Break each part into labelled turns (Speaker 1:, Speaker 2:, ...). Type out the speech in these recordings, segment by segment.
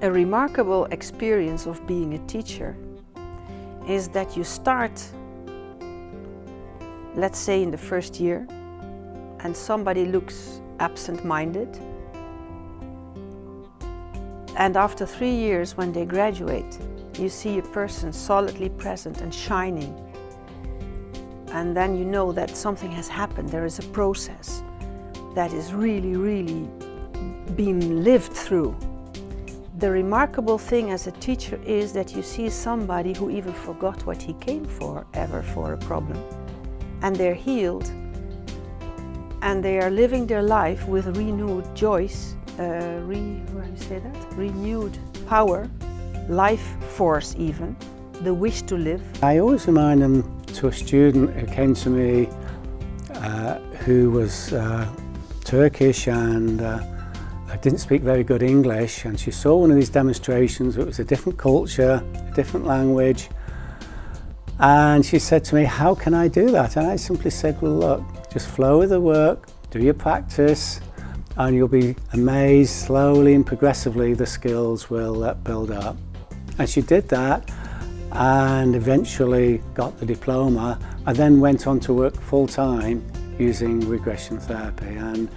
Speaker 1: A remarkable experience of being a teacher is that you start, let's say in the first year, and somebody looks absent-minded, and after 3 years when they graduate, you see a person solidly present and shining, and then you know that something has happened. There is a process that is really being lived through. The remarkable thing as a teacher is that you see somebody who even forgot what he came for, ever for a problem, and they're healed, and they are living their life with renewed joys, renewed power, life force even, the wish to live.
Speaker 2: I always remind them to a student who came to me who was Turkish and didn't speak very good English, and she saw one of these demonstrations. It was a different culture, a different language, and she said to me, how can I do that? And I simply said, well look, just flow with the work, do your practice, and you'll be amazed, slowly and progressively the skills will build up. And she did that and eventually got the diploma, and then went on to work full-time using regression therapy. And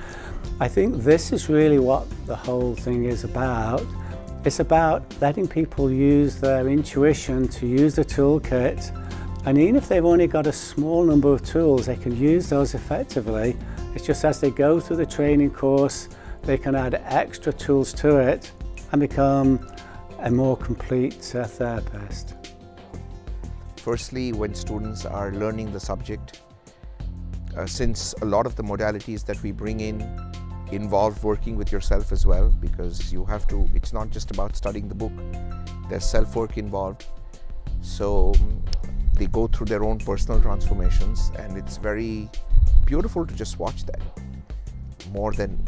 Speaker 2: I think this is really what the whole thing is about. It's about letting people use their intuition to use the toolkit, and even if they've only got a small number of tools, they can use those effectively. It's just as they go through the training course, they can add extra tools to it and become a more complete therapist.
Speaker 3: Firstly, when students are learning the subject, since a lot of the modalities that we bring in involve working with yourself as well, because you have to, it's not just about studying the book, there's self-work involved. So they go through their own personal transformations, and it's very beautiful to just watch that more than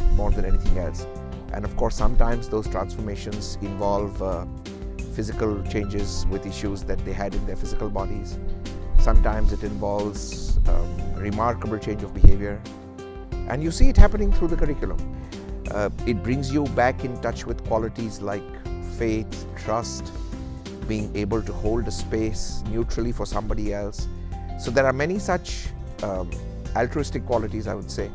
Speaker 3: anything else. And of course, sometimes those transformations involve physical changes with issues that they had in their physical bodies. Sometimes it involves remarkable change of behavior, and you see it happening through the curriculum. It brings you back in touch with qualities like faith, trust, being able to hold a space neutrally for somebody else. So there are many such altruistic qualities, I would say,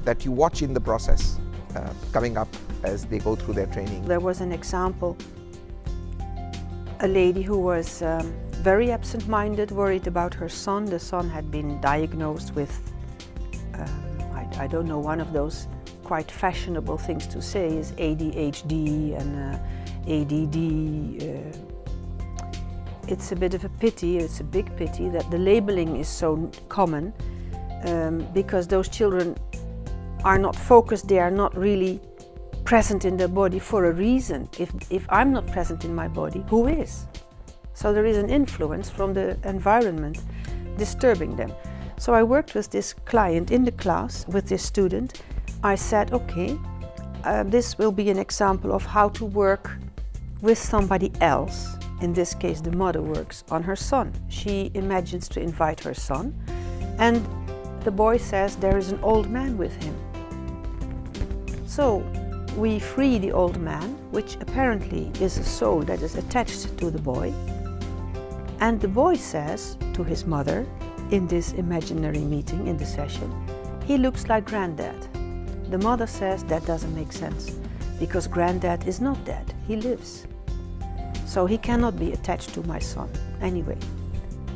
Speaker 3: that you watch in the process coming up as they go through their training.
Speaker 1: There was an example, a lady who was very absent-minded, worried about her son. The son had been diagnosed with, I don't know, one of those quite fashionable things to say is ADHD and ADD. It's a bit of a pity, it's a big pity that the labeling is so common, because those children are not focused, they are not really present in their body for a reason. If I'm not present in my body, who is? So there is an influence from the environment disturbing them. So I worked with this client in the class, with this student. I said, okay, this will be an example of how to work with somebody else. In this case, the mother works on her son. She imagines to invite her son, and the boy says there is an old man with him. So we free the old man, which apparently is a soul that is attached to the boy, and the boy says to his mother in this imaginary meeting, in the session, he looks like granddad. The mother says that doesn't make sense, because granddad is not dead, he lives. So he cannot be attached to my son. Anyway,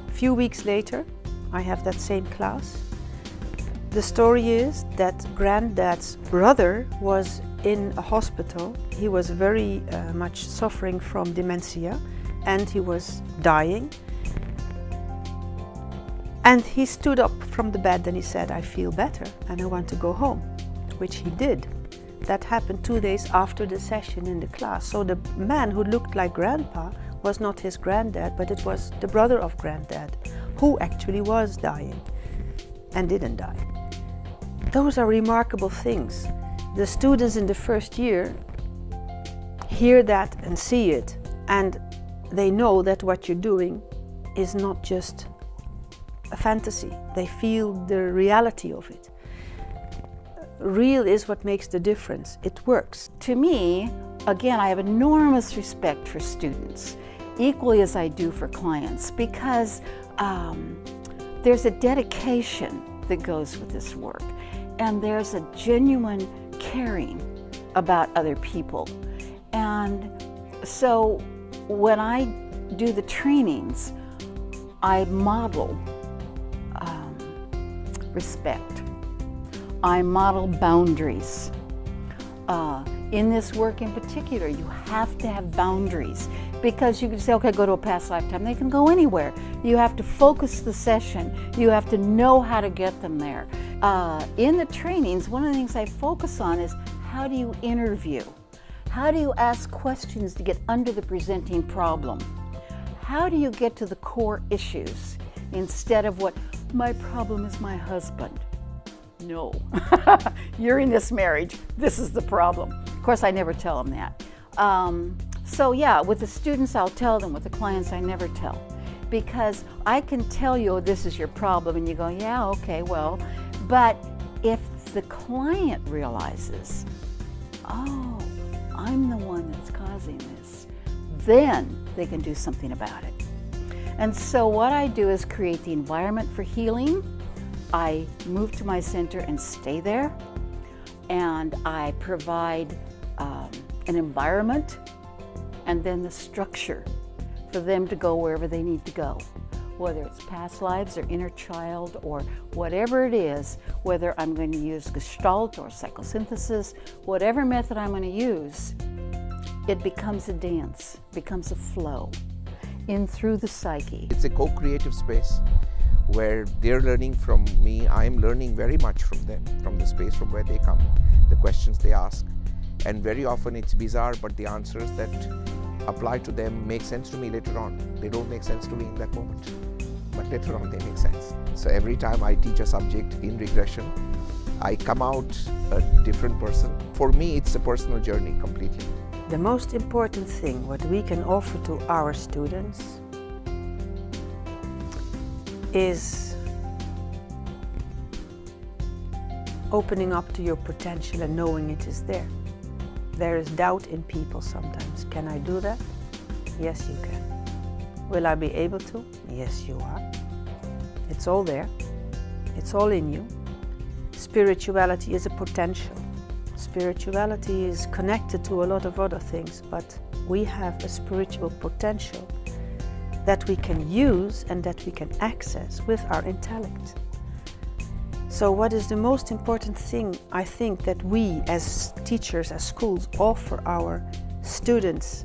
Speaker 1: a few weeks later, I have that same class. The story is that granddad's brother was in a hospital. He was very much suffering from dementia, and he was dying. And he stood up from the bed and he said, I feel better and I want to go home, which he did. That happened 2 days after the session in the class. So the man who looked like grandpa was not his granddad, but it was the brother of granddad, who actually was dying and didn't die. Those are remarkable things. The students in the first year hear that and see it, and they know that what you're doing is not just a fantasy. They feel the reality of it. Real is what makes the difference. It works.
Speaker 4: To me, again, I have enormous respect for students, equally as I do for clients, because there's a dedication that goes with this work, and there's a genuine caring about other people. And so when I do the trainings, I model respect. I model boundaries. In this work in particular, you have to have boundaries, because you can say, okay, go to a past lifetime. They can go anywhere. You have to focus the session. You have to know how to get them there. In the trainings, one of the things I focus on is how do you interview? How do you ask questions to get under the presenting problem? How do you get to the core issues instead of what, my problem is my husband? No, you're in this marriage, this is the problem. Of course, I never tell them that. So yeah, with the students I'll tell them, with the clients I never tell. Because I can tell you, oh, this is your problem, and you go, yeah, okay, well. But if the client realizes, oh, I'm the one that's causing this, then they can do something about it. And so what I do is create the environment for healing. I move to my center and stay there, and I provide an environment and then the structure for them to go wherever they need to go, whether it's past lives or inner child or whatever it is, whether I'm going to use Gestalt or psychosynthesis, whatever method I'm going to use, it becomes a dance, becomes a flow in through the psyche.
Speaker 3: It's a co-creative space where they're learning from me, I'm learning very much from them, from the space from where they come, the questions they ask. And very often it's bizarre, but the answers that apply to them make sense to me later on. They don't make sense to me in that moment, but later on they make sense. So every time I teach a subject in regression, I come out a different person. For me, it's a personal journey completely.
Speaker 1: The most important thing what we can offer to our students is opening up to your potential and knowing it is there. There is doubt in people sometimes. Can I do that? Yes, you can. Will I be able to? Yes, you are. It's all there. It's all in you. Spirituality is a potential. Spirituality is connected to a lot of other things, but we have a spiritual potential that we can use and that we can access with our intellect. So what is the most important thing I think that we as teachers, as schools, offer our students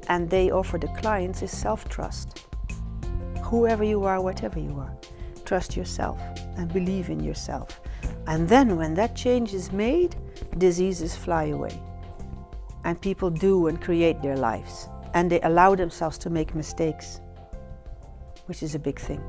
Speaker 1: and they offer the clients is self-trust. Whoever you are, whatever you are, trust yourself and believe in yourself. And then when that change is made, diseases fly away. And people do and create their lives. And they allow themselves to make mistakes, which is a big thing.